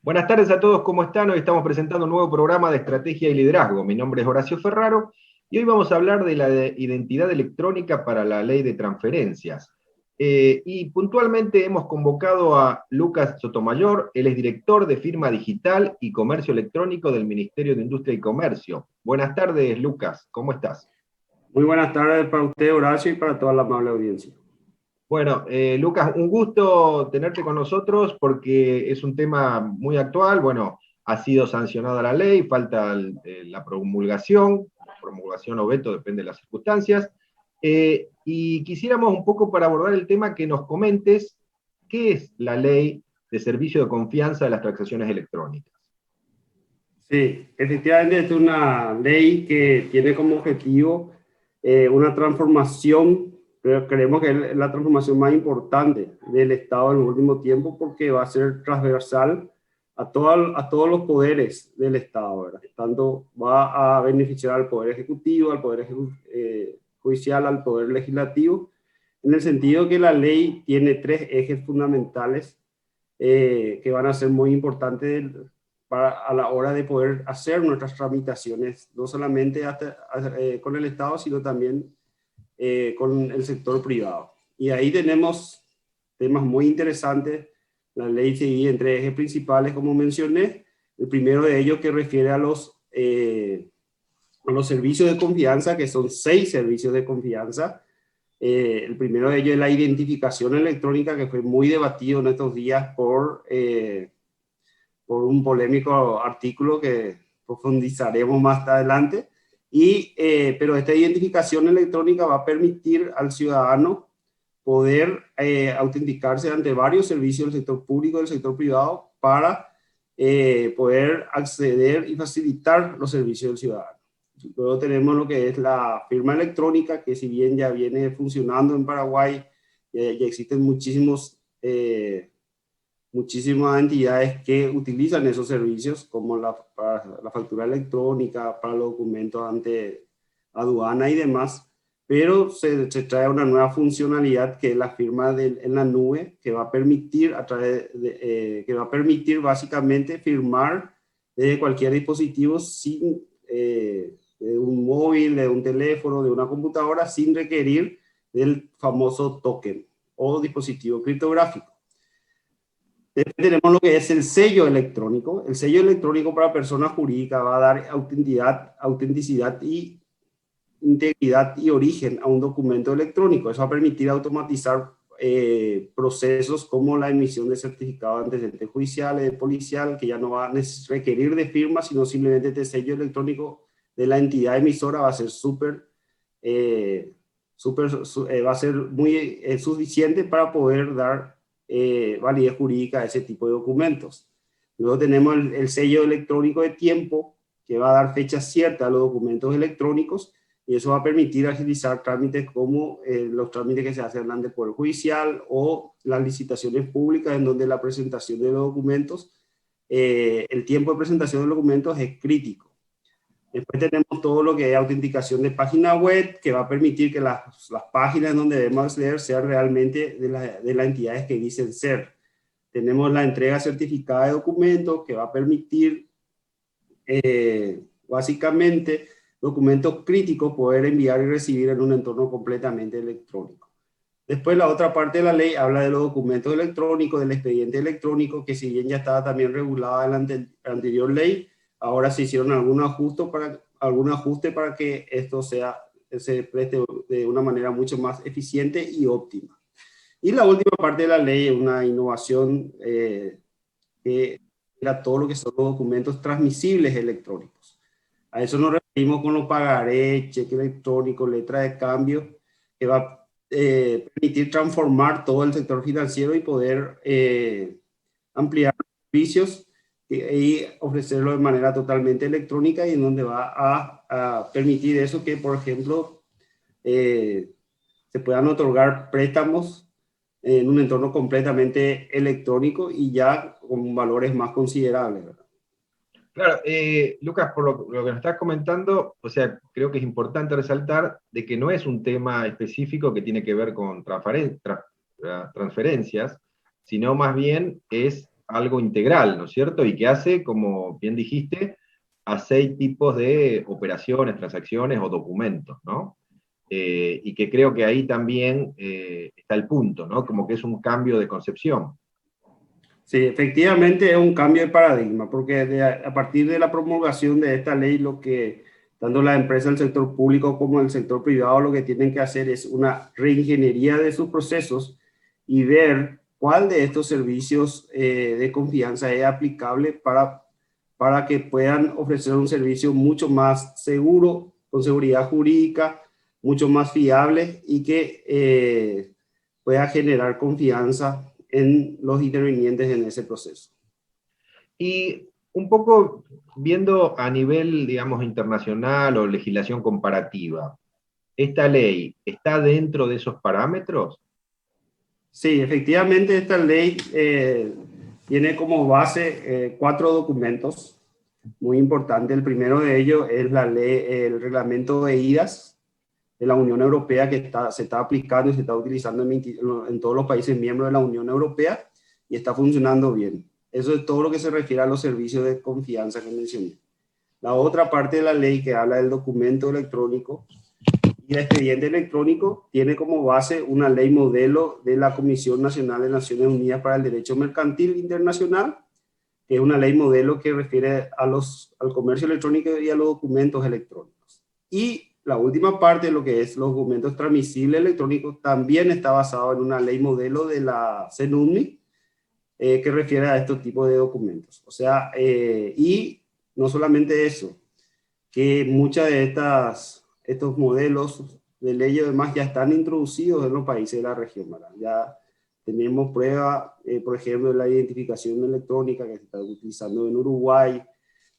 Buenas tardes a todos, ¿cómo están? Hoy estamos presentando un nuevo programa de estrategia y liderazgo. Mi nombre es Horacio Ferraro y hoy vamos a hablar de la identidad electrónica para la ley de transferencias. Y puntualmente hemos convocado a Lucas Sotomayor, él es director de firma digital y comercio electrónico del Ministerio de Industria y Comercio. Buenas tardes, Lucas, ¿cómo estás? Muy buenas tardes para usted, Horacio, y para toda la amable audiencia. Bueno, Lucas, un gusto tenerte con nosotros porque es un tema muy actual. Bueno, ha sido sancionada la ley, falta la promulgación o veto, depende de las circunstancias. Y quisiéramos un poco para abordar el tema que nos comentes qué es la ley de servicio de confianza de las transacciones electrónicas. Sí, efectivamente es una ley que tiene como objetivo una transformación, pero creemos que es la transformación más importante del Estado en el último tiempo porque va a ser transversal a todos los poderes del Estado, ¿verdad? Tanto va a beneficiar al Poder Ejecutivo, al Poder Judicial, al Poder Legislativo, en el sentido que la ley tiene tres ejes fundamentales que van a ser muy importantes a la hora de poder hacer nuestras tramitaciones, no solamente con el Estado, sino también con el sector privado. Y ahí tenemos temas muy interesantes. La ley se divide en tres ejes principales, como mencioné. El primero de ellos que refiere a los servicios de confianza, que son 6 servicios de confianza. El primero de ellos es la identificación electrónica, que fue muy debatido en estos días por un polémico artículo que profundizaremos más adelante. Pero esta identificación electrónica va a permitir al ciudadano poder autenticarse ante varios servicios del sector público y del sector privado para poder acceder y facilitar los servicios del ciudadano. Luego tenemos lo que es la firma electrónica, que si bien ya viene funcionando en Paraguay, ya existen muchísimas entidades que utilizan esos servicios, como la factura electrónica, para los documentos ante aduana y demás, pero se trae una nueva funcionalidad que es la firma en la nube, que va a permitir, que va a permitir básicamente firmar desde cualquier dispositivo de un móvil, de un teléfono, de una computadora, sin requerir del famoso token o dispositivo criptográfico. Después tenemos lo que es el sello electrónico. El sello electrónico para personas jurídicas va a dar autenticidad y integridad y origen a un documento electrónico. Eso va a permitir automatizar procesos como la emisión de certificados de antecedentes judiciales, policial, que ya no va a requerir de firma, sino simplemente este sello electrónico de la entidad emisora va a ser va a ser muy suficiente para poder dar validez jurídica a ese tipo de documentos. Luego tenemos el sello electrónico de tiempo, que va a dar fecha cierta a los documentos electrónicos, y eso va a permitir agilizar trámites como los trámites que se hacen ante el Poder Judicial o las licitaciones públicas, en donde la presentación de los documentos, el tiempo de presentación de los documentos es crítico. Después tenemos todo lo que es autenticación de página web, que va a permitir que las páginas donde debemos acceder sean realmente de las entidades que dicen ser. Tenemos la entrega certificada de documentos, que va a permitir básicamente documentos críticos poder enviar y recibir en un entorno completamente electrónico. Después la otra parte de la ley habla de los documentos electrónicos, del expediente electrónico, que si bien ya estaba también regulada en la anterior ley, ahora se hicieron algún ajuste para que esto se preste de una manera mucho más eficiente y óptima. Y la última parte de la ley es una innovación que era todo lo que son los documentos transmisibles electrónicos. A eso nos referimos con los pagarés, cheque electrónico, letra de cambio, que va a permitir transformar todo el sector financiero y poder ampliar servicios y ofrecerlo de manera totalmente electrónica, y en donde va a permitir eso que, por ejemplo, se puedan otorgar préstamos en un entorno completamente electrónico y ya con valores más considerables, ¿verdad? Claro, Lucas, por lo que nos estás comentando, o sea, creo que es importante resaltar de que no es un tema específico que tiene que ver con transferencias, sino más bien es algo integral, ¿no es cierto? Y que hace, como bien dijiste, a 6 tipos de operaciones, transacciones o documentos, ¿no? Y que creo que ahí también está el punto, ¿no? Como que es un cambio de concepción. Sí, efectivamente es un cambio de paradigma, porque a partir de la promulgación de esta ley, lo que tanto las empresas del sector público como el sector privado lo que tienen que hacer es una reingeniería de sus procesos y ver cuál de estos servicios de confianza es aplicable para que puedan ofrecer un servicio mucho más seguro, con seguridad jurídica, mucho más fiable y que pueda generar confianza en los intervinientes en ese proceso. Y un poco viendo a nivel, digamos, internacional o legislación comparativa, ¿esta ley está dentro de esos parámetros? Sí, efectivamente esta ley tiene como base 4 documentos muy importantes. El primero de ellos es la ley, el reglamento de IDAS de la Unión Europea que se está aplicando y se está utilizando en todos los países miembros de la Unión Europea y está funcionando bien. Eso es todo lo que se refiere a los servicios de confianza que mencioné. La otra parte de la ley que habla del documento electrónico y el expediente electrónico tiene como base una ley modelo de la Comisión Nacional de Naciones Unidas para el Derecho Mercantil Internacional, que es una ley modelo que refiere al comercio electrónico y a los documentos electrónicos. Y la última parte, lo que es los documentos transmisibles electrónicos, también está basado en una ley modelo de la CENUMI, que refiere a estos tipos de documentos. O sea, y no solamente eso, que muchas de estos modelos de ley además ya están introducidos en los países de la región, ¿verdad? Ya tenemos prueba, por ejemplo, de la identificación electrónica que se está utilizando en Uruguay,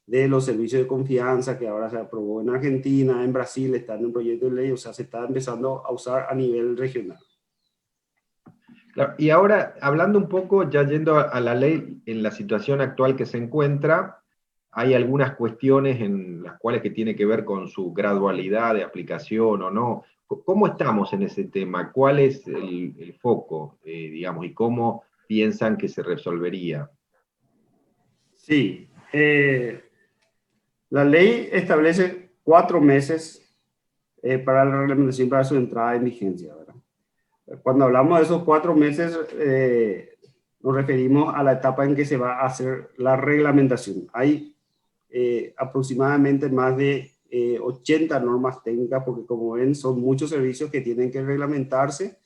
de los servicios de confianza que ahora se aprobó en Argentina, en Brasil, están en un proyecto de ley, o sea, se está empezando a usar a nivel regional. Claro, y ahora, hablando un poco, ya yendo a la ley, en la situación actual que se encuentra, hay algunas cuestiones en las cuales que tiene que ver con su gradualidad de aplicación o no. ¿Cómo estamos en ese tema? ¿Cuál es el foco, digamos, y cómo piensan que se resolvería? Sí, la ley establece 4 meses para la reglamentación para su entrada en vigencia, ¿verdad? Cuando hablamos de esos 4 meses, nos referimos a la etapa en que se va a hacer la reglamentación. Hay aproximadamente más de 80 normas técnicas, porque como ven, son muchos servicios que tienen que reglamentarse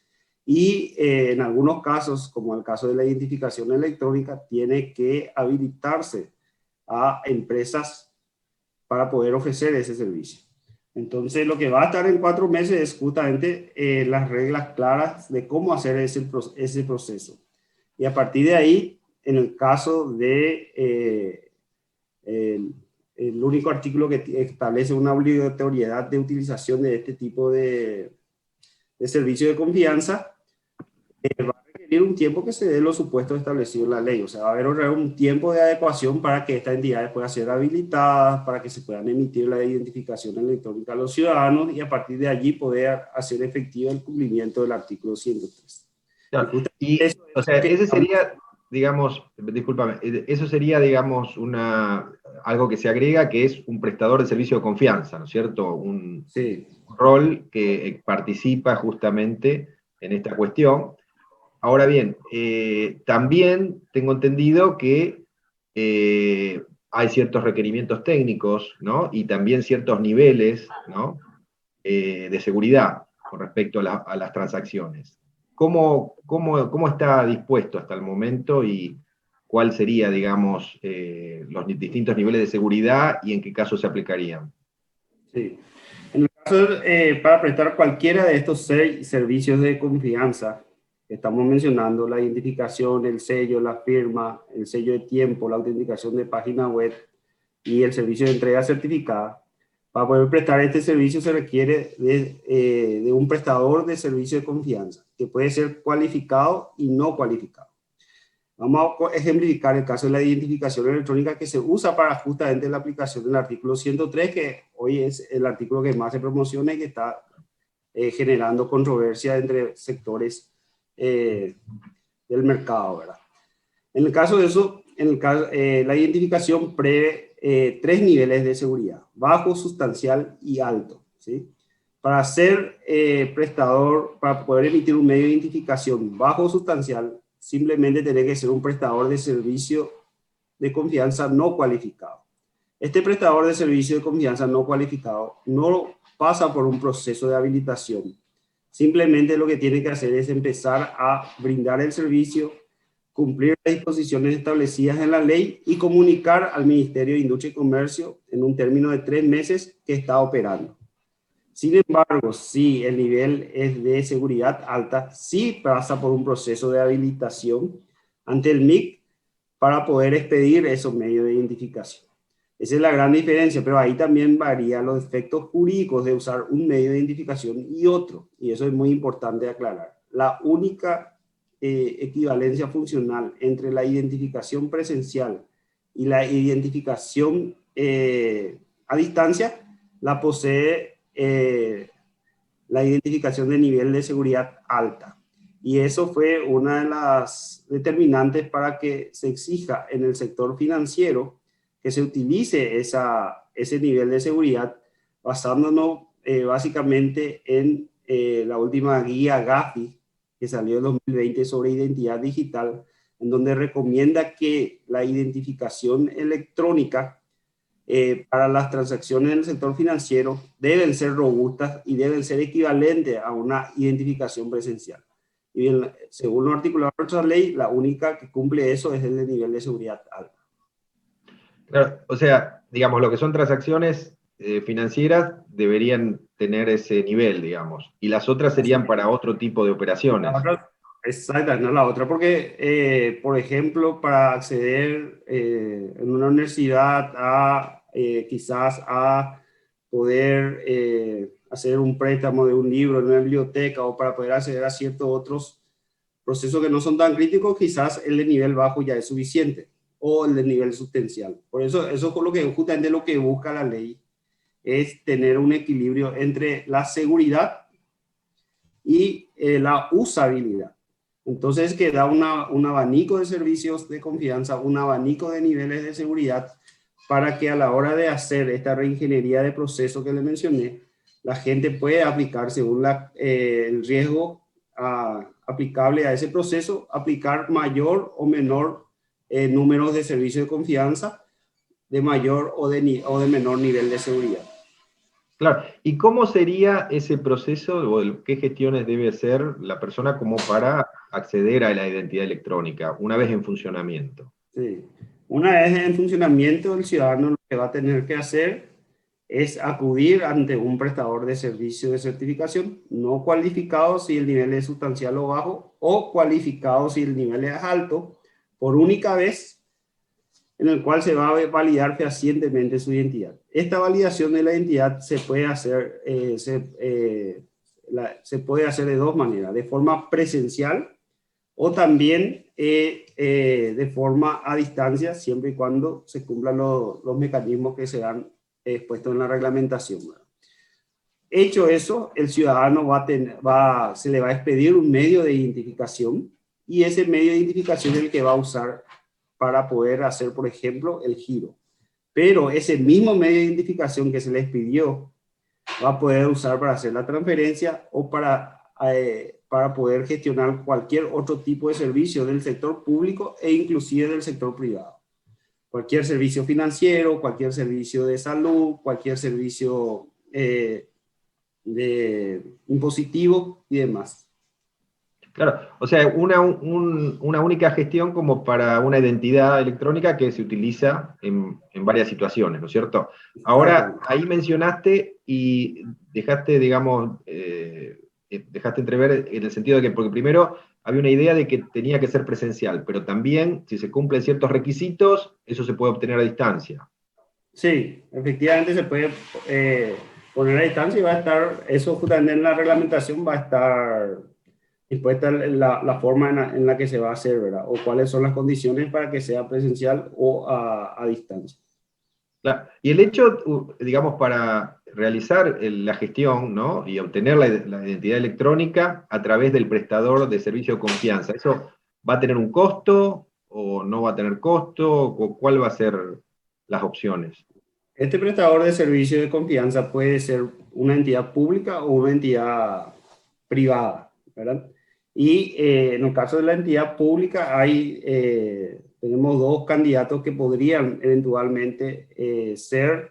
y en algunos casos, como el caso de la identificación electrónica, tiene que habilitarse a empresas para poder ofrecer ese servicio. Entonces, lo que va a estar en 4 meses es justamente las reglas claras de cómo hacer ese proceso. Y a partir de ahí, en el caso de el único artículo que establece una obligatoriedad de utilización de este tipo de servicio de confianza, va a requerir un tiempo que se dé los supuestos establecidos en la ley. O sea, va a haber un tiempo de adecuación para que estas entidades puedan ser habilitadas, para que se puedan emitir la identificación electrónica a los ciudadanos y a partir de allí poder hacer efectivo el cumplimiento del artículo 103. Claro, y, o sea, ese sería, digamos, discúlpame, eso sería, digamos, algo que se agrega que es un prestador de servicio de confianza, ¿no es cierto? Un Sí. rol que participa justamente en esta cuestión. Ahora bien, también tengo entendido que hay ciertos requerimientos técnicos, ¿no? Y también ciertos niveles, ¿no? De seguridad con respecto a las transacciones. ¿Cómo está dispuesto hasta el momento y cuál sería, digamos, los distintos niveles de seguridad y en qué casos se aplicarían? Sí. En el caso, para prestar cualquiera de estos 6 servicios de confianza que estamos mencionando, la identificación, el sello, la firma, el sello de tiempo, la autenticación de página web y el servicio de entrega certificada, para poder prestar este servicio se requiere de un prestador de servicio de confianza, que puede ser cualificado y no cualificado. Vamos a ejemplificar el caso de la identificación electrónica que se usa para justamente la aplicación del artículo 103, que hoy es el artículo que más se promociona y que está generando controversia entre sectores del mercado, ¿verdad? En el caso de eso, la identificación prevé 3 niveles de seguridad: bajo, sustancial y alto, ¿sí? Para ser prestador, para poder emitir un medio de identificación bajo sustancial, simplemente tiene que ser un prestador de servicio de confianza no cualificado. Este prestador de servicio de confianza no cualificado no pasa por un proceso de habilitación. Simplemente lo que tiene que hacer es empezar a brindar el servicio, cumplir las disposiciones establecidas en la ley y comunicar al Ministerio de Industria y Comercio en un término de 3 meses que está operando. Sin embargo, si el nivel es de seguridad alta, sí pasa por un proceso de habilitación ante el MIC para poder expedir esos medios de identificación. Esa es la gran diferencia, pero ahí también varían los efectos jurídicos de usar un medio de identificación y otro, y eso es muy importante aclarar. La única equivalencia funcional entre la identificación presencial y la identificación a distancia la posee la identificación de nivel de seguridad alta. Y eso fue una de las determinantes para que se exija en el sector financiero que se utilice ese nivel de seguridad, basándonos básicamente en la última guía GAFI que salió en 2020 sobre identidad digital, en donde recomienda que la identificación electrónica para las transacciones en el sector financiero deben ser robustas y deben ser equivalentes a una identificación presencial. Y bien, según lo articulado de nuestra ley, la única que cumple eso es el de nivel de seguridad alta. Claro, o sea, digamos, lo que son transacciones financieras deberían tener ese nivel, digamos, y las otras serían para otro tipo de operaciones. Exacto, no la otra, porque, por ejemplo, para acceder en una universidad a quizás a poder hacer un préstamo de un libro en una biblioteca, o para poder acceder a ciertos otros procesos que no son tan críticos, quizás el de nivel bajo ya es suficiente, o el de nivel sustancial. Por eso es justamente lo que busca la ley, es tener un equilibrio entre la seguridad y la usabilidad. Entonces, que da un abanico de servicios de confianza, un abanico de niveles de seguridad, para que a la hora de hacer esta reingeniería de proceso que le mencioné, la gente pueda aplicar según el riesgo aplicable a ese proceso, aplicar mayor o menor números de servicios de confianza, de mayor o de menor nivel de seguridad. Claro, ¿y cómo sería ese proceso o qué gestiones debe hacer la persona como para acceder a la identidad electrónica una vez en funcionamiento? Sí. Una vez en funcionamiento, el ciudadano lo que va a tener que hacer es acudir ante un prestador de servicio de certificación no cualificado si el nivel es sustancial o bajo, o cualificado si el nivel es alto, por única vez, en el cual se va a validar fehacientemente su identidad. Esta validación de la identidad se puede hacer, se puede hacer de dos maneras: de forma presencial o también de forma a distancia, siempre y cuando se cumplan los mecanismos que se han expuesto en la reglamentación. Hecho eso, el ciudadano se le va a expedir un medio de identificación, y ese medio de identificación es el que va a usar para poder hacer, por ejemplo, el giro. Pero ese mismo medio de identificación que se les pidió va a poder usar para hacer la transferencia o para poder gestionar cualquier otro tipo de servicio del sector público e inclusive del sector privado. Cualquier servicio financiero, cualquier servicio de salud, cualquier servicio de impositivo y demás. Claro, o sea, una única gestión como para una identidad electrónica que se utiliza en varias situaciones, ¿no es cierto? Ahora, ahí mencionaste y dejaste, digamos, dejaste entrever en el sentido de que, porque primero había una idea de que tenía que ser presencial, pero también, si se cumplen ciertos requisitos, eso se puede obtener a distancia. Sí, efectivamente se puede poner a distancia, y va a estar, eso justamente en la reglamentación va a estar dispuesta la forma en la que se va a hacer, ¿verdad? O cuáles son las condiciones para que sea presencial o a distancia. Claro. Y el hecho, digamos, para realizar la gestión, ¿no? Y obtener la identidad electrónica a través del prestador de servicio de confianza, ¿eso va a tener un costo o no va a tener costo? ¿O cuál va a ser las opciones? Este prestador de servicio de confianza puede ser una entidad pública o una entidad privada, ¿verdad? Y en el caso de la entidad pública tenemos dos candidatos que podrían eventualmente ser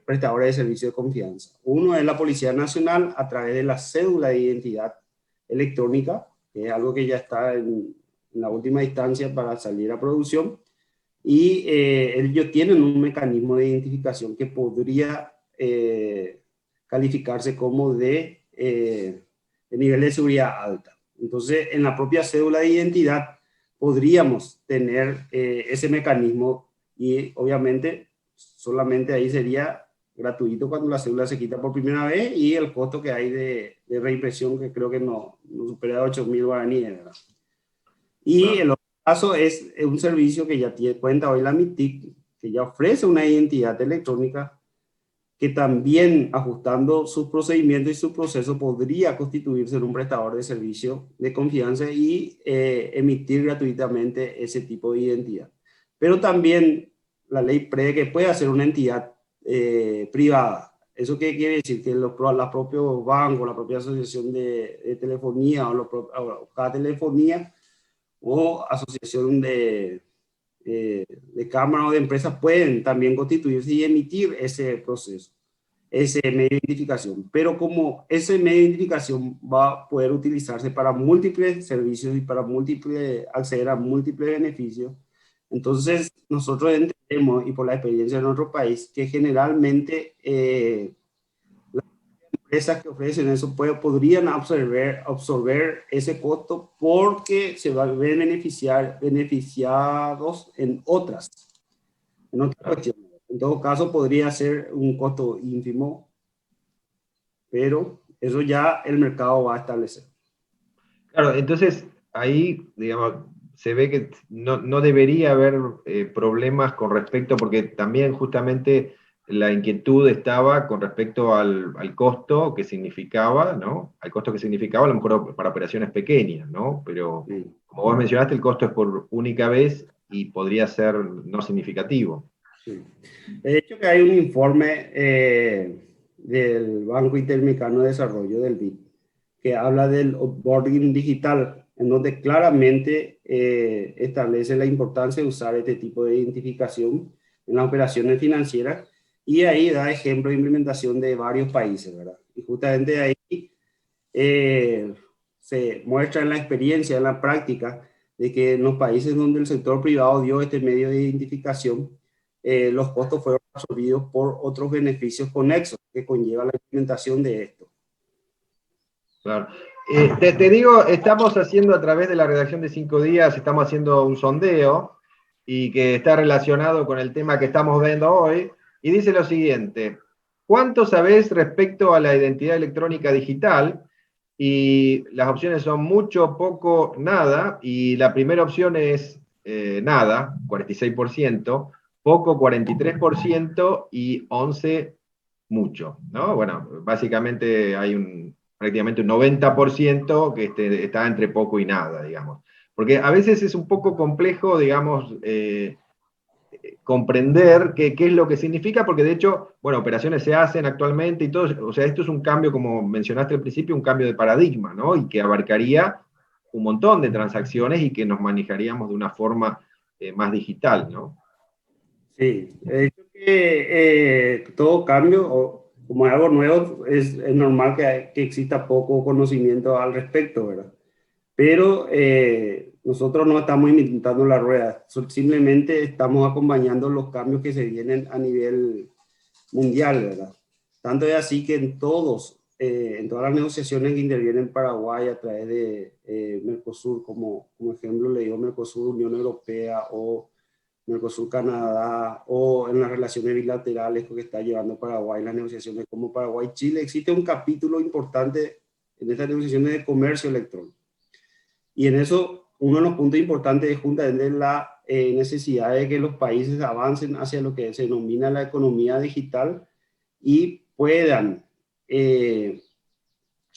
prestadores de servicio de confianza. Uno es la Policía Nacional a través de la cédula de identidad electrónica, que es algo que ya está en la última instancia para salir a producción. Y ellos tienen un mecanismo de identificación que podría calificarse como de nivel de seguridad alta. Entonces, en la propia cédula de identidad podríamos tener ese mecanismo y obviamente solamente ahí sería gratuito cuando la cédula se quita por primera vez y el costo que hay de reimpresión que creo que no supera 8.000 guaraníes, ¿verdad? Y el otro caso es un servicio que ya tiene cuenta hoy la MITIC, que ya ofrece una identidad electrónica que también ajustando sus procedimientos y su proceso podría constituirse en un prestador de servicio de confianza y emitir gratuitamente ese tipo de identidad. Pero también la ley prevé que puede ser una entidad privada. ¿Eso qué quiere decir? Que los propios bancos, la propia asociación de telefonía o cada telefonía o asociación de cámaras o de empresas pueden también constituirse y emitir ese proceso, ese medio de identificación. Pero como ese medio de identificación va a poder utilizarse para múltiples servicios y para acceder a múltiples beneficios, entonces nosotros entendemos, y por la experiencia de nuestro país, que generalmente empresas que ofrecen eso podrían absorber ese costo porque se van a ver beneficiados en otras cuestiones. En todo caso, podría ser un costo ínfimo, pero eso ya el mercado va a establecer. Claro, entonces ahí, digamos, se ve que no debería haber problemas con respecto, porque también justamente la inquietud estaba con respecto al costo que significaba, ¿no? Al costo que significaba a lo mejor para operaciones pequeñas, ¿no? Pero Sí. como vos mencionaste, el costo es por única vez y podría ser no significativo. Sí. De hecho, que hay un informe del Banco Interamericano de Desarrollo, del BID, que habla del onboarding digital, en donde claramente establece la importancia de usar este tipo de identificación en las operaciones financieras y ahí da ejemplo de implementación de varios países, ¿verdad? Y justamente ahí se muestra en la experiencia, en la práctica, de que en los países donde el sector privado dio este medio de identificación, los costos fueron absorbidos por otros beneficios conexos que conlleva la implementación de esto. Claro. Te digo, estamos haciendo a través de la redacción de 5 días, estamos haciendo un sondeo y que está relacionado con el tema que estamos viendo hoy, y dice lo siguiente: ¿cuánto sabés respecto a la identidad electrónica digital? Y las opciones son mucho, poco, nada, y la primera opción es nada, 46%, poco 43% y 11% mucho, ¿no? Bueno, básicamente hay prácticamente un 90% que está entre poco y nada, digamos. Porque a veces es un poco complejo, digamos, comprender qué es lo que significa, porque de hecho, bueno, operaciones se hacen actualmente y todo, o sea, esto es un cambio, como mencionaste al principio, un cambio de paradigma, ¿no? Y que abarcaría un montón de transacciones y que nos manejaríamos de una forma más digital, ¿no? Sí, de hecho que todo cambio, o como es algo nuevo, es normal que exista poco conocimiento al respecto, ¿verdad? Pero nosotros no estamos inventando la rueda, simplemente estamos acompañando los cambios que se vienen a nivel mundial, ¿verdad? Tanto es así que en todas las negociaciones que intervienen Paraguay a través de Mercosur, como ejemplo le digo Mercosur, Unión Europea o Mercosur, Canadá, o en las relaciones bilaterales que está llevando Paraguay, las negociaciones como Paraguay-Chile, existe un capítulo importante en estas negociaciones de comercio electrónico. Y en eso, uno de los puntos importantes es justamente la necesidad de que los países avancen hacia lo que se denomina la economía digital y puedan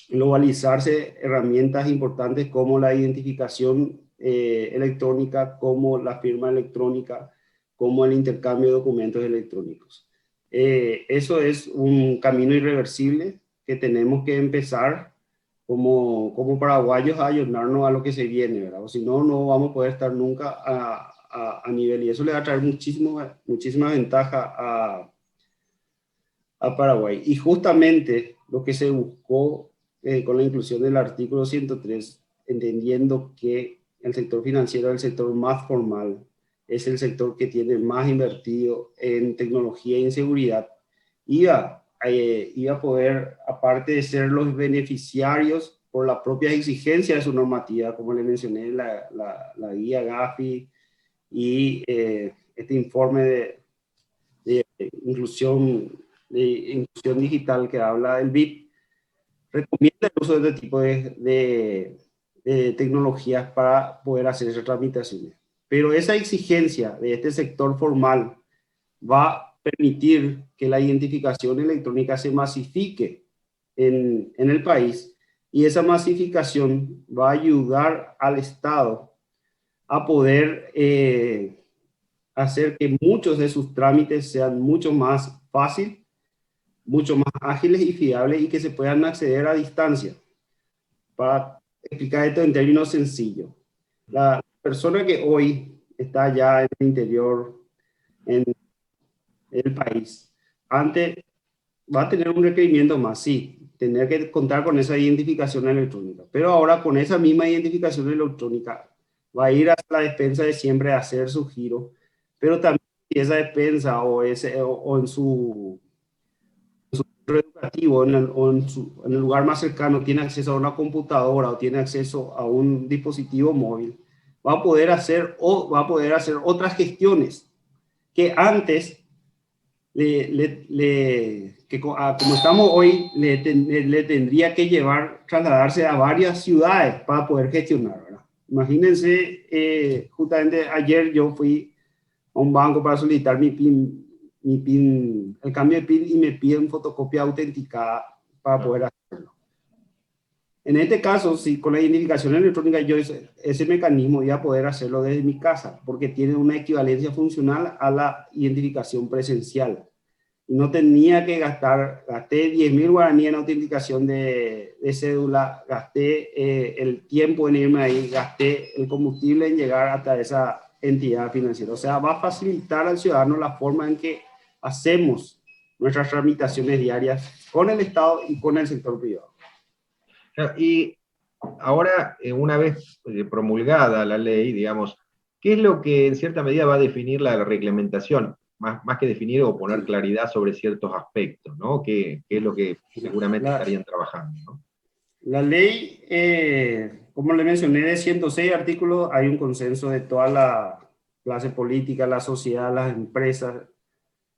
globalizarse herramientas importantes como la identificación electrónica, como la firma electrónica, como el intercambio de documentos electrónicos. Eso es un camino irreversible que tenemos que empezar como paraguayos a ayudarnos a lo que se viene, ¿verdad? O si no, no vamos a poder estar nunca a nivel, y eso le va a traer muchísima ventaja a Paraguay. Y justamente lo que se buscó con la inclusión del artículo 103, entendiendo que el sector financiero es el sector más formal, es el sector que tiene más invertido en tecnología y en seguridad, iba a poder, aparte de ser los beneficiarios por la propia exigencia de su normativa, como le mencioné, la guía GAFI y este informe de inclusión digital que habla del BIP, recomienda el uso de este tipo de tecnologías para poder hacer esas tramitaciones. Pero esa exigencia de este sector formal va a permitir que la identificación electrónica se masifique en el país, y esa masificación va a ayudar al Estado a poder hacer que muchos de sus trámites sean mucho más fáciles, mucho más ágiles y fiables, y que se puedan acceder a distancia. Para explicar esto en términos sencillos, la persona que hoy está ya en el interior, en el país, antes va a tener un requerimiento más, sí, tener que contar con esa identificación electrónica, pero ahora con esa misma identificación electrónica va a ir a la despensa de siempre a hacer su giro, pero también si esa despensa o en su centro educativo en el lugar más cercano tiene acceso a una computadora o tiene acceso a un dispositivo móvil, va a poder hacer otras gestiones que antes como estamos hoy, le tendría que trasladarse a varias ciudades para poder gestionar, ¿verdad? Imagínense, justamente ayer yo fui a un banco para solicitar mi PIN, el cambio de PIN, y me piden fotocopia autenticada para poder hacerlo. En este caso, sí, con la identificación electrónica, yo ese mecanismo iba a poder hacerlo desde mi casa, porque tiene una equivalencia funcional a la identificación presencial. Y no tenía que gasté 10.000 guaraníes en autenticación de cédula, gasté el tiempo en irme ahí, gasté el combustible en llegar hasta esa entidad financiera. O sea, va a facilitar al ciudadano la forma en que hacemos nuestras tramitaciones diarias con el Estado y con el sector privado. Y ahora, una vez promulgada la ley, digamos, ¿qué es lo que en cierta medida va a definir la reglamentación? Más que definir o poner claridad sobre ciertos aspectos, ¿no? ¿Qué es lo que seguramente estarían trabajando, ¿no? La ley, como le mencioné, de 106 artículos, hay un consenso de toda la clase política, la sociedad, las empresas,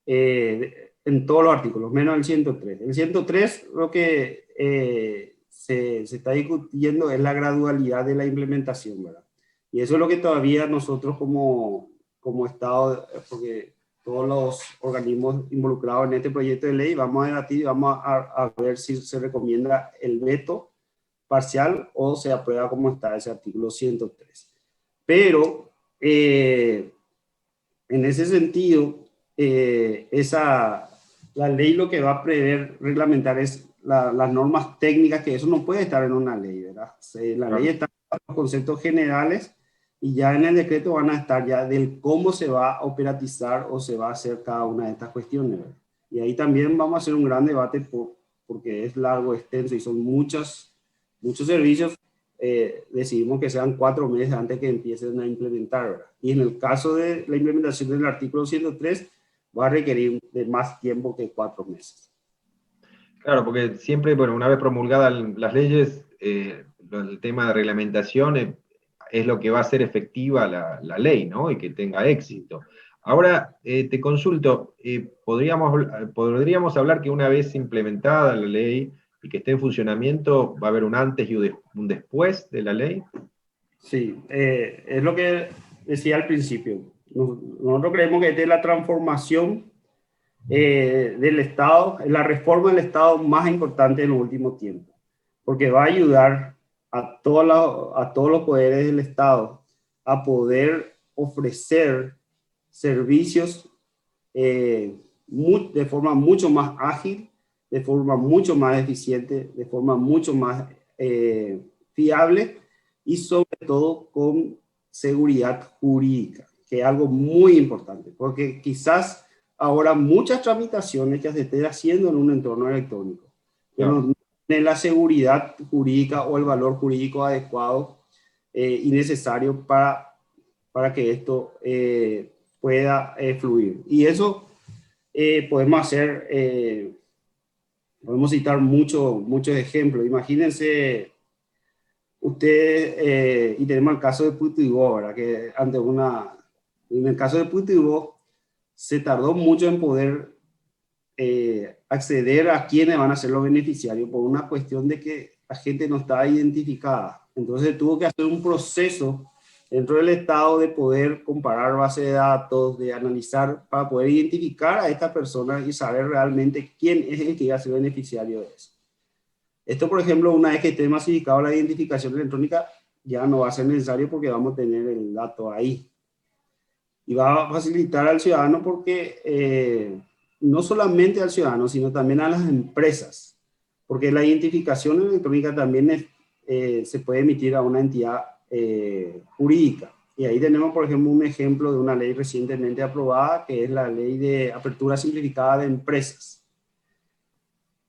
en todos los artículos, menos el 103. El 103, lo que se está discutiendo es la gradualidad de la implementación, ¿verdad? Y eso es lo que todavía nosotros como Estado, porque todos los organismos involucrados en este proyecto de ley, vamos a debatir y vamos a ver si se recomienda el veto parcial o se aprueba como está ese artículo 103. Pero en ese sentido, la ley lo que va a prever, reglamentar es las normas técnicas, que eso no puede estar en una ley, ¿verdad? La ley está en los conceptos generales, y ya en el decreto van a estar ya del cómo se va a operatizar o se va a hacer cada una de estas cuestiones, ¿verdad? Y ahí también vamos a hacer un gran debate porque es largo, extenso, y son muchos servicios. Decidimos que sean 4 meses antes que empiecen a implementar, ¿verdad? Y en el caso de la implementación del artículo 103, va a requerir de más tiempo que 4 meses. Claro, porque siempre, bueno, una vez promulgadas las leyes, el tema de reglamentación es lo que va a hacer efectiva la ley, ¿no? Y que tenga éxito. Ahora, te consulto, ¿podríamos hablar que una vez implementada la ley y que esté en funcionamiento, va a haber un antes y un después de la ley? Sí, es lo que decía al principio. Nosotros creemos que esta es la transformación del Estado, es la reforma del Estado más importante en los últimos tiempos, porque va a ayudar a todos los poderes del Estado a poder ofrecer servicios de forma mucho más ágil, de forma mucho más eficiente, de forma mucho más fiable y sobre todo con seguridad jurídica, que es algo muy importante, porque quizás ahora muchas tramitaciones ya se estén haciendo en un entorno electrónico, pero no tienen la seguridad jurídica o el valor jurídico adecuado y necesario para que esto pueda fluir. Y eso podemos hacer, podemos citar muchos ejemplos. Imagínense ustedes, y tenemos el caso de Putuibó, ¿verdad? Que en el caso de Putuibó se tardó mucho en poder acceder a quiénes van a ser los beneficiarios por una cuestión de que la gente no estaba identificada. Entonces tuvo que hacer un proceso dentro del Estado de poder comparar base de datos, de analizar para poder identificar a estas personas y saber realmente quién es el que iba a ser beneficiario de eso. Esto, por ejemplo, una vez que esté masificado la identificación electrónica, ya no va a ser necesario porque vamos a tener el dato ahí. Y va a facilitar al ciudadano porque no solamente al ciudadano, sino también a las empresas, porque la identificación electrónica también se puede emitir a una entidad jurídica. Y ahí tenemos, por ejemplo, un ejemplo de una ley recientemente aprobada, que es la Ley de Apertura Simplificada de Empresas.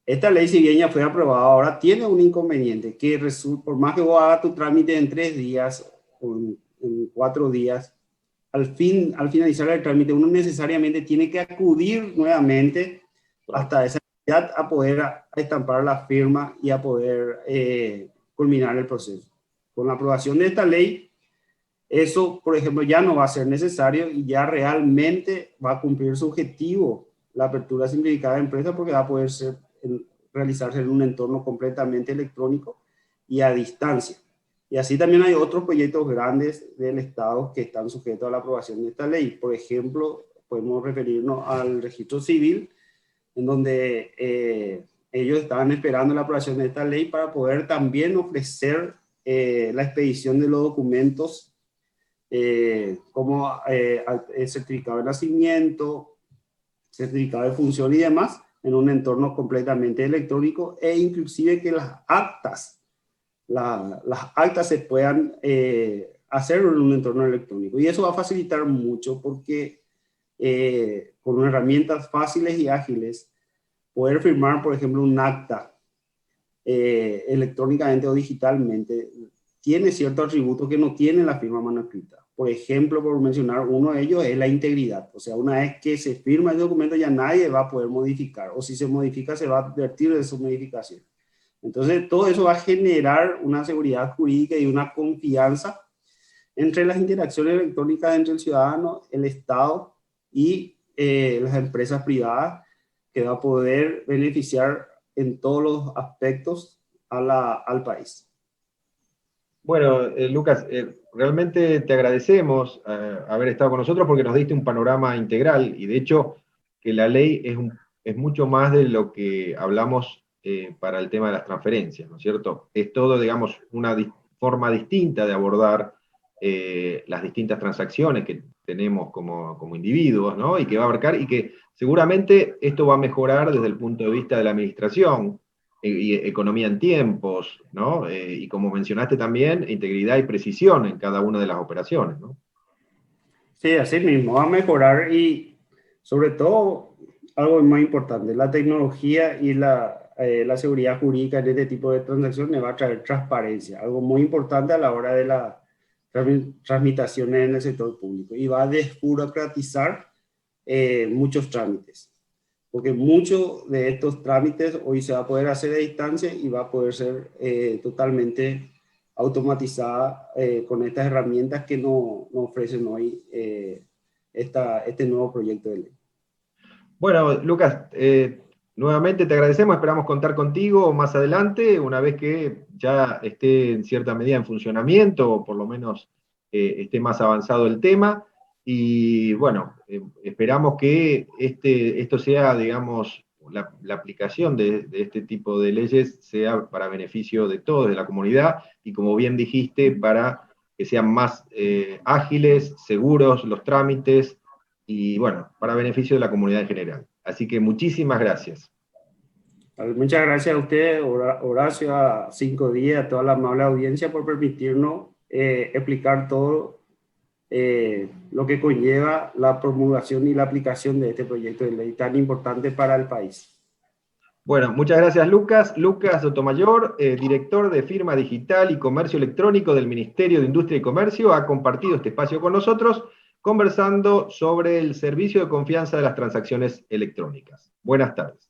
Esta ley, si bien ya fue aprobada, ahora tiene un inconveniente, que por más que vos hagas tu trámite en 3 días o en 4 días, al finalizar el trámite, uno necesariamente tiene que acudir nuevamente hasta esa entidad a poder estampar la firma y a poder culminar el proceso. Con la aprobación de esta ley, eso, por ejemplo, ya no va a ser necesario y ya realmente va a cumplir su objetivo, la apertura simplificada de empresas, porque va a poder realizarse en un entorno completamente electrónico y a distancia. Y así también hay otros proyectos grandes del Estado que están sujetos a la aprobación de esta ley. Por ejemplo, podemos referirnos al registro civil, en donde ellos estaban esperando la aprobación de esta ley para poder también ofrecer la expedición de los documentos como el certificado de nacimiento, certificado de función y demás, en un entorno completamente electrónico, e inclusive que las actas se puedan hacer en un entorno electrónico. Y eso va a facilitar mucho porque con herramientas fáciles y ágiles, poder firmar, por ejemplo, un acta electrónicamente o digitalmente, tiene ciertos atributos que no tiene la firma manuscrita. Por ejemplo, por mencionar uno de ellos, es la integridad. O sea, una vez que se firma el documento, ya nadie va a poder modificar, o si se modifica, se va a advertir de su modificación. Entonces, todo eso va a generar una seguridad jurídica y una confianza entre las interacciones electrónicas entre el ciudadano, el Estado y las empresas privadas, que va a poder beneficiar en todos los aspectos al país. Bueno, Lucas, realmente te agradecemos haber estado con nosotros porque nos diste un panorama integral y de hecho que la ley es mucho más de lo que hablamos para el tema de las transferencias, ¿no es cierto? Es todo, digamos, una forma distinta de abordar las distintas transacciones que tenemos como individuos, ¿no? Y que va a abarcar, y que seguramente esto va a mejorar desde el punto de vista de la administración, y economía en tiempos, ¿no? Y como mencionaste también, integridad y precisión en cada una de las operaciones, ¿no? Sí, así mismo, va a mejorar y sobre todo, algo muy importante, la tecnología y la seguridad jurídica en este tipo de transacciones va a traer transparencia, algo muy importante a la hora de las transmitaciones en el sector público, y va a desburocratizar muchos trámites, porque muchos de estos trámites hoy se va a poder hacer a distancia y va a poder ser totalmente automatizada con estas herramientas que nos ofrecen hoy este nuevo proyecto de ley. Bueno, Lucas, nuevamente te agradecemos, esperamos contar contigo más adelante, una vez que ya esté en cierta medida en funcionamiento, o por lo menos esté más avanzado el tema. Y bueno, esperamos que esto sea, digamos, la aplicación de este tipo de leyes sea para beneficio de todos, de la comunidad, y como bien dijiste, para que sean más ágiles, seguros los trámites, y bueno, para beneficio de la comunidad en general. Así que muchísimas gracias. Muchas gracias a usted, Horacio, a 5 días, a toda la amable audiencia por permitirnos explicar todo lo que conlleva la promulgación y la aplicación de este proyecto de ley tan importante para el país. Bueno, muchas gracias, Lucas. Lucas Sotomayor, director de Firma Digital y Comercio Electrónico del Ministerio de Industria y Comercio, ha compartido este espacio con nosotros, conversando sobre el servicio de confianza de las transacciones electrónicas. Buenas tardes.